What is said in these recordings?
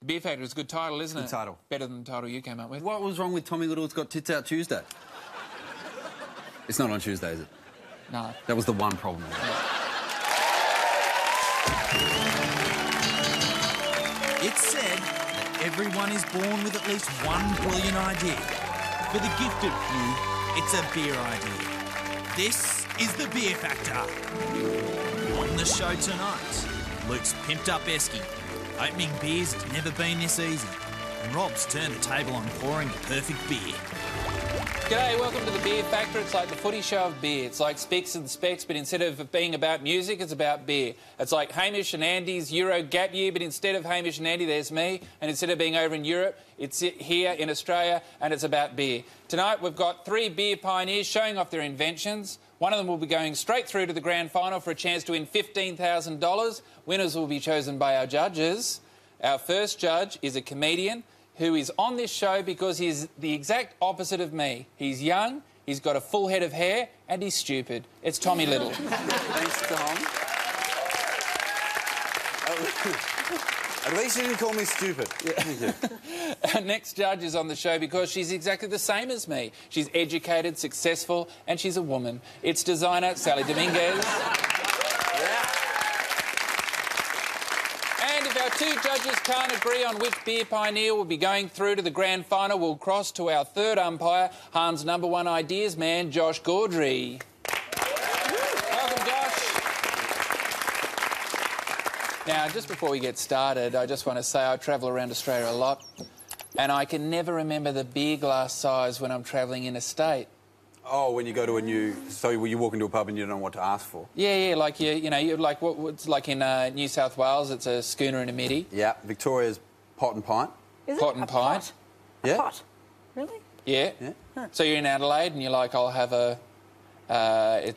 Beer Factor is a good title, isn't it? Good title. Better than the title you came up with. What was wrong with Tommy Little's Got Tits Out Tuesday? It's not on Tuesday, is it? No. That was the one problem. It's said that everyone is born with at least one brilliant idea. For the gifted few, it's a beer idea. This is the Beer Factor. On the show tonight, Luke's pimped up Esky. Opening beers has never been this easy. And Rob's turned the table on pouring the perfect beer. G'day, welcome to the Beer Factor. It's like the footy show of beer. It's like Specs and Specs, but instead of being about music, it's about beer. It's like Hamish and Andy's Euro Gap Year, but instead of Hamish and Andy, there's me. And instead of being over in Europe, it's here in Australia, and it's about beer. Tonight, we've got 3 beer pioneers showing off their inventions. One of them will be going straight through to the grand final for a chance to win $15,000. Winners will be chosen by our judges. Our first judge is a comedian who is on this show because he's the exact opposite of me. He's young, he's got a full head of hair, and he's stupid. It's Tommy Little. Thanks, Tom. At least you didn't call me stupid. Thank you. Our next judge is on the show because she's exactly the same as me. She's educated, successful, and she's a woman. It's designer Sally Dominguez. And if our 2 judges can't agree on which beer pioneer will be going through to the grand final, we'll cross to our 3rd umpire, Han's #1 ideas man, Josh Gaudry. Welcome, Josh. Now, just before we get started, I just want to say I travel around Australia a lot, and I can never remember the beer glass size when I'm travelling interstate. Oh, when you go to a new... So you walk into a pub and you don't know what to ask for? Yeah, like you're like what's like in New South Wales, it's a schooner and a midi. Yeah, Victoria's pot and pint. Is Pot it? and A pint. pot? Yeah. A pot? Really? Yeah. Yeah. So you're in Adelaide and you're like, I'll have a... I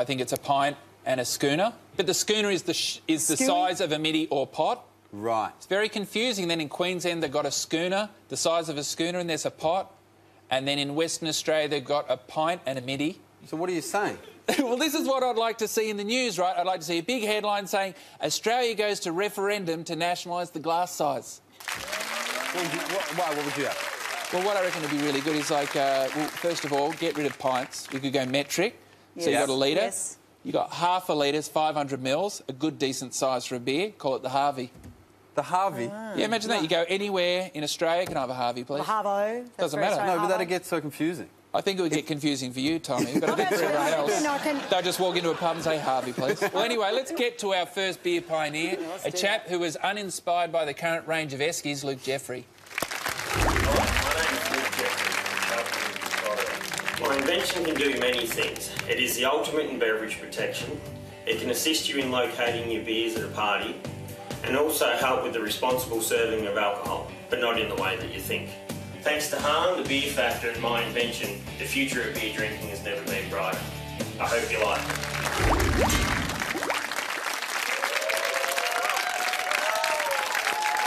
think it's a pint and a schooner. But the schooner is the size of a midi or pot. Right. It's very confusing. Then in Queensland, they've got a schooner, the size of a schooner, and there's a pot. And then in Western Australia, they've got a pint and a midi. So what are you saying? Well, this is what I'd like to see in the news, right? I'd like to see a big headline saying, Australia goes to referendum to nationalise the glass size. What would you have? Well, what I reckon would be really good is like, well, first of all, get rid of pints. You could go metric. Yes. So you've got a litre. Yes. You've got half a litre, 500 mils, a good, decent size for a beer. Call it the Harvey. The Harvey? Yeah, imagine that. You go anywhere in Australia, can I have a Harvey, please? The Harvo. Doesn't matter. No, but that'd get so confusing. I think it would get confusing for you, Tommy, but I think for everyone else, they'll just walk into a pub and say, Harvey, please. Well, anyway, let's get to our first beer pioneer, a chap who was uninspired by the current range of Eskies, Luke Jeffrey. My name is Luke Jeffrey. My invention can do many things. It is the ultimate in beverage protection. It can assist you in locating your beers at a party and also help with the responsible serving of alcohol, but not in the way that you think. Thanks to Han, the Beer Factor, and my invention, the future of beer drinking has never been brighter. I hope you like it.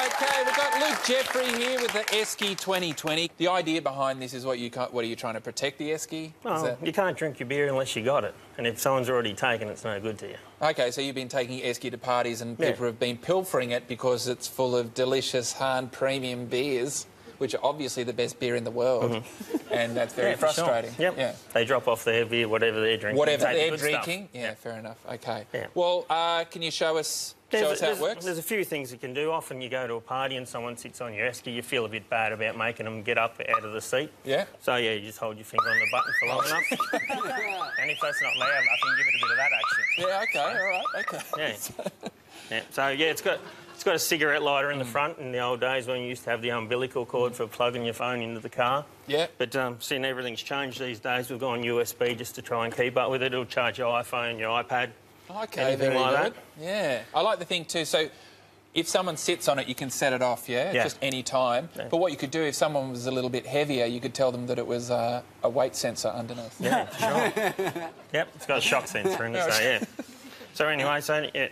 OK, we've got Luke Jeffrey here with the Esky 2020. The idea behind this is what are you trying to protect the Esky? Well, you can't drink your beer unless you got it, and if someone's already taken it, it's no good to you. OK, so you've been taking Esky to parties and people have been pilfering it because it's full of delicious Han premium beers, which are obviously the best beer in the world, and that's very frustrating. Sure. Yep. Yeah. They drop off their beer, whatever they're drinking. Whatever take they're the good drinking, stuff. yeah, fair enough. OK. Yeah. Well, can you show us how it works? There's a few things you can do. Often you go to a party and someone sits on your Esky, you feel a bit bad about making them get up out of the seat. Yeah. So, yeah, you just hold your finger on the button for long enough. And if that's not loud enough, you can give it a bit of that action. Yeah, OK, all right, OK. Yeah. Yeah. So, yeah, it's got a cigarette lighter in the front in the old days when you used to have the umbilical cord for plugging your phone into the car. Yeah. But seeing everything's changed these days, we've gone USB just to try and keep up with it. It'll charge your iPhone, your iPad. OK, anything very like good. that. Yeah. I like the thing too, so if someone sits on it, you can set it off, yeah? Just any time. Yeah. But what you could do, if someone was a little bit heavier, you could tell them that it was a weight sensor underneath. Yeah, sure. Yep, it's got a shock sensor in it, so yeah. So anyway, yeah.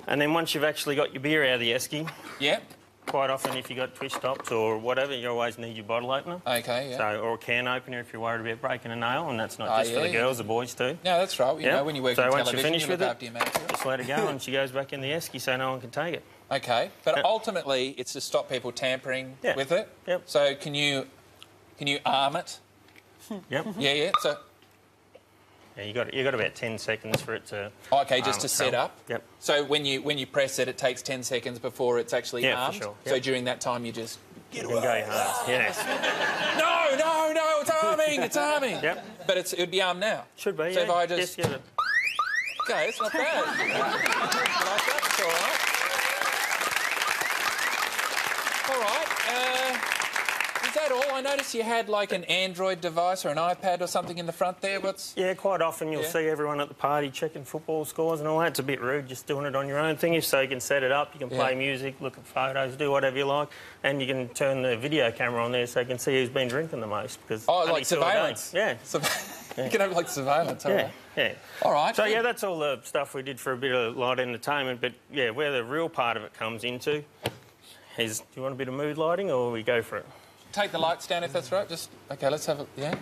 And then once you've actually got your beer out of the Esky, Yeah. quite often if you've got twist tops or whatever, you always need your bottle opener. OK, yeah. So, or a can opener if you're worried about breaking a nail, and that's not just for the girls, the boys too. No, that's right. You know, when you work in once television, you're finished you look with after your mate. just let it go and she goes back in the Esky so no one can take it. Okay, but ultimately it's to stop people tampering with it. Yep. So can you arm it? Yep. Yeah. So Yeah, you got about 10 seconds for it to. okay, just to set up. Yep. So when you press it, it takes 10 seconds before it's actually armed. For sure. So during that time, you just You can go hard. Yes. no, it's arming, it's arming. Yep. But it would be armed now. Should be. So yeah. if I just give it. okay, it's not bad. Like that, it's all right. All right. Is that all? I noticed you had like an Android device or an iPad or something in the front there. Yeah, quite often you'll see everyone at the party checking football scores and all that. It's a bit rude just doing it on your own thing. So you can set it up, you can play music, look at photos, do whatever you like, and you can turn the video camera on there so you can see who's been drinking the most. Because like surveillance. Yeah. You can have like surveillance. All right. Yeah. All right. So yeah, that's all the stuff we did for a bit of light entertainment. But yeah, where the real part of it comes into is, do you want a bit of mood lighting or we go for it? Take the lights down if that's right. Just okay. Let's have it. Yeah.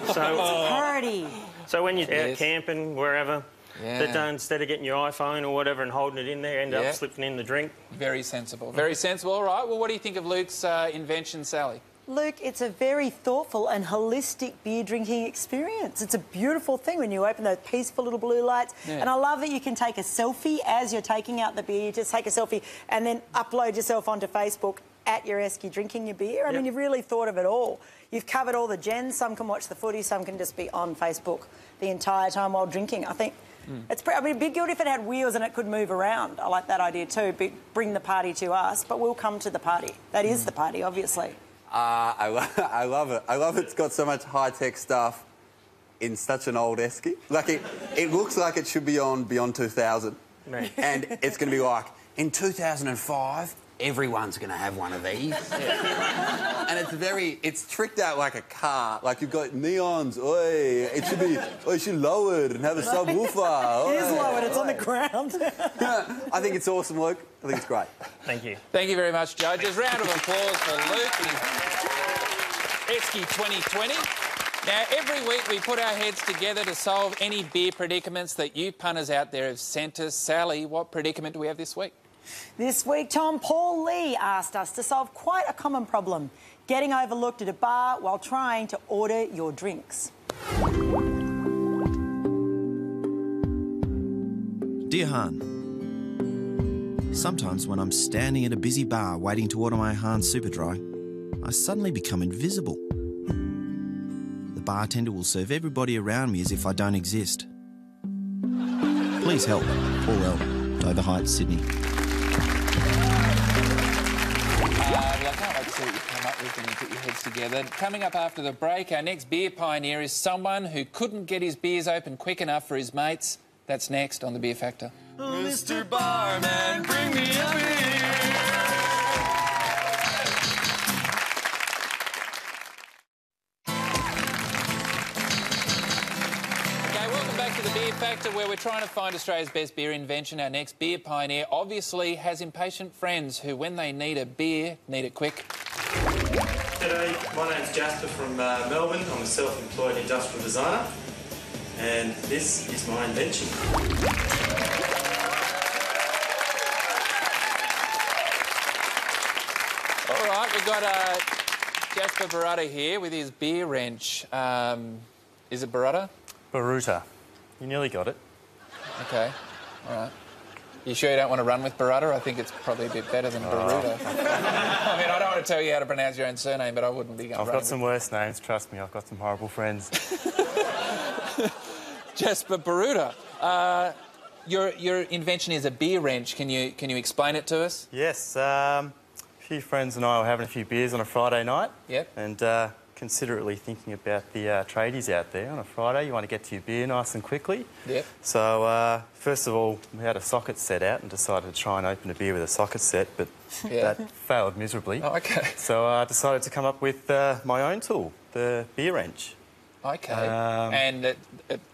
Party. So when you're out camping, wherever, Yeah. that instead of getting your iPhone or whatever and holding it in there, end up slipping in the drink. Very sensible. Very sensible. All right. Well, what do you think of Luke's invention, Sally? Luke, it's a very thoughtful and holistic beer drinking experience. It's a beautiful thing when you open those peaceful little blue lights. Yeah. And I love that you can take a selfie as you're taking out the beer. You just take a selfie and then upload yourself onto Facebook at your esky drinking your beer. I mean, you've really thought of it all. You've covered all the gens. Some can watch the footy, some can just be on Facebook the entire time while drinking. I think it's I mean, it'd be good if it had wheels and it could move around. I like that idea too. Bring the party to us, but we'll come to the party. That is the party, obviously. I love it. I love it's got so much high-tech stuff in such an old esky. Like, it looks like it should be on Beyond 2000. Right. And it's going to be like, in 2005, everyone's going to have one of these. And it's tricked out like a car. Like, you've got neons, oi, it should lower it and have a subwoofer. It is lowered, it's on the ground. I think it's awesome, Luke. I think it's great. Thank you. Thank you very much, judges. Round of applause for Luke in Esky 2020. Now, every week we put our heads together to solve any beer predicaments that you punters out there have sent us. Sally, what predicament do we have this week? This week, Tom, Paul Lee asked us to solve quite a common problem, getting overlooked at a bar while trying to order your drinks. Dear Han, sometimes when I'm standing at a busy bar waiting to order my Han Superdry, I suddenly become invisible. The bartender will serve everybody around me as if I don't exist. Please help. Paul L, Dover Heights, Sydney. I can't wait to see what you come up with when you put your heads together. Coming up after the break, our next beer pioneer is someone who couldn't get his beers open quick enough for his mates. That's next on The Beer Factor. Mr. Barman, bring me a beer. Okay, welcome back to The Beer Factor, where we're trying to find Australia's best beer invention. Our next beer pioneer obviously has impatient friends who, when they need a beer, need it quick. G'day, my name's Jasper from Melbourne. I'm a self-employed industrial designer, and this is my invention. All right, we've got Jasper Baruta here with his beer wrench. Is it Baruta? Baruta. You nearly got it. Okay, all right. You sure you don't want to run with Baruta? I think it's probably a bit better than Baruta. I mean, I don't want to tell you how to pronounce your own surname, but I wouldn't be going to I've got some worse names, trust me. I've got some horrible friends. Jasper Baruta, your invention is a beer wrench. Can you explain it to us? Yes, a few friends and I were having a few beers on a Friday night. Yep. And considerately thinking about the tradies out there on a Friday. You want to get to your beer nice and quickly. Yep. So, first of all, we had a socket set out and decided to try and open a beer with a socket set, but that failed miserably. Oh, okay. So I decided to come up with my own tool, the beer wrench. Okay. And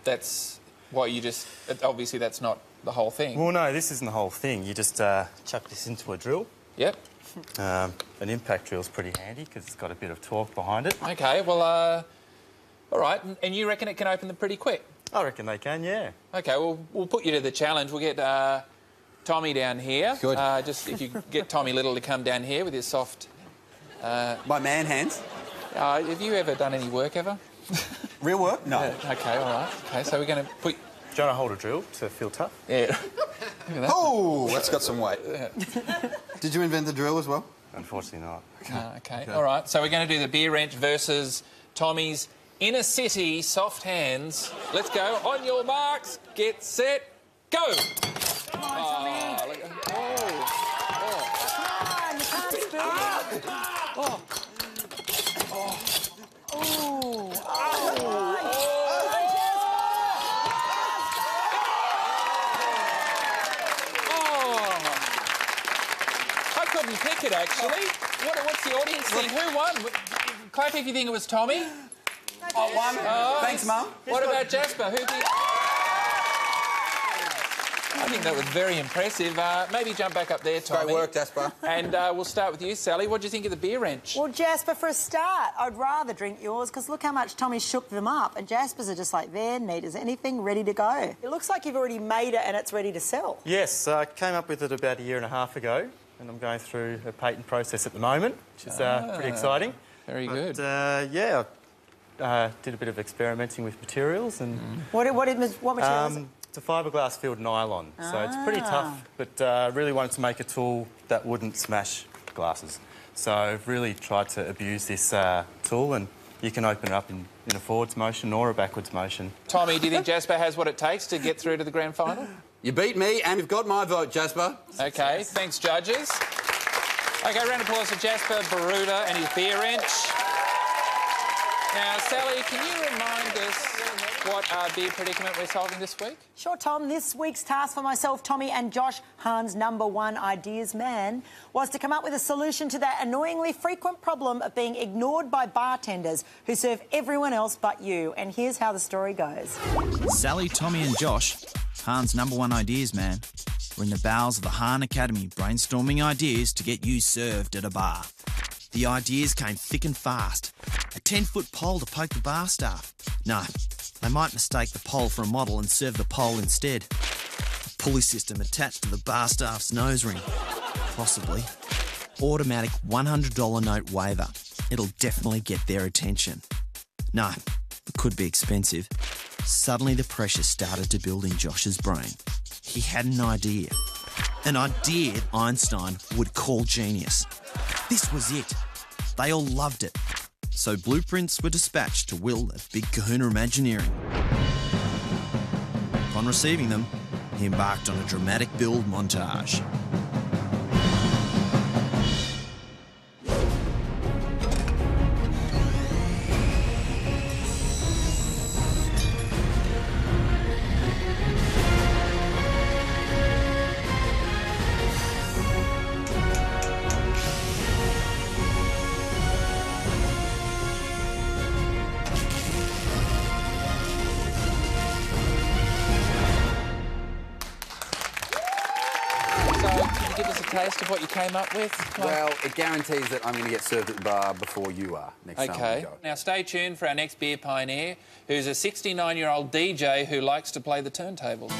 that's what you just... Obviously, that's not the whole thing. Well, no, this isn't the whole thing. You just chuck this into a drill. Yep. An impact drill's pretty handy because it's got a bit of torque behind it. Okay, well, all right. And you reckon it can open them pretty quick? I reckon they can, yeah. OK, well, we'll put you to the challenge. We'll get Tommy down here. Good. Just if you get Tommy Little to come down here with his soft... My man hands. have you ever done any work ever? Real work? No. OK, all right. OK, so we're going to put... Do you want to hold a drill to feel tough? Yeah. Oh, that's got some weight. Did you invent the drill as well? Unfortunately not. OK, all right. So we're going to do the beer wrench versus Tommy's inner city soft hands. Let's go. On your marks, get set, go. Come on, Tommy. Come on, You can't spill it. I couldn't pick it, actually. What's the audience think? Who won? Clap if you think it was Tommy. Oh, one. Thanks, Mum. What about Jasper? Who think... I think that was very impressive. Maybe jump back up there, Tommy. Great work, Jasper. And we'll start with you, Sally. What do you think of the beer wrench? Well, Jasper, for a start, I'd rather drink yours because look how much Tommy shook them up. And Jasper's are just like there, neat as anything, ready to go. It looks like you've already made it and it's ready to sell. Yes, I came up with it about 1.5 years ago, and I'm going through a patent process at the moment, which is pretty exciting. Very good. Yeah, I did a bit of experimenting with materials and... What material is it? It's a fiberglass-filled nylon, so it's pretty tough, but I really wanted to make a tool that wouldn't smash glasses. So I've really tried to abuse this tool, and you can open it up in a forwards motion or a backwards motion. Tommy, do you think Jasper has what it takes to get through to the grand final? You beat me, and you've got my vote, Jasper. OK, thanks, judges. OK, round of applause for Jasper Baruta and his beer wrench. Now, Sally, can you remind us what beer predicament we're solving this week? Sure, Tom. This week's task for myself, Tommy and Josh, Hans' #1 ideas man, was to come up with a solution to that annoyingly frequent problem of being ignored by bartenders who serve everyone else but you. And here's how the story goes. Sally, Tommy and Josh, Hans' #1 ideas man, were in the bowels of the Hahn Academy brainstorming ideas to get you served at a bar. The ideas came thick and fast. A 10-foot pole to poke the bar staff. No, they might mistake the pole for a model and serve the pole instead. A pulley system attached to the bar staff's nose ring. Possibly. Automatic $100 note waiver. It'll definitely get their attention. No, it could be expensive. Suddenly the pressure started to build in Josh's brain. He had an idea. An idea Einstein would call genius. This was it. They all loved it. So blueprints were dispatched to Will at Big Kahuna Imagineering. Upon receiving them, he embarked on a dramatic build montage. Give us a taste of what you came up with. Well, it guarantees that I'm going to get served at the bar before you are next time we go. Now stay tuned for our next beer pioneer, who's a 69-year-old DJ who likes to play the turntables.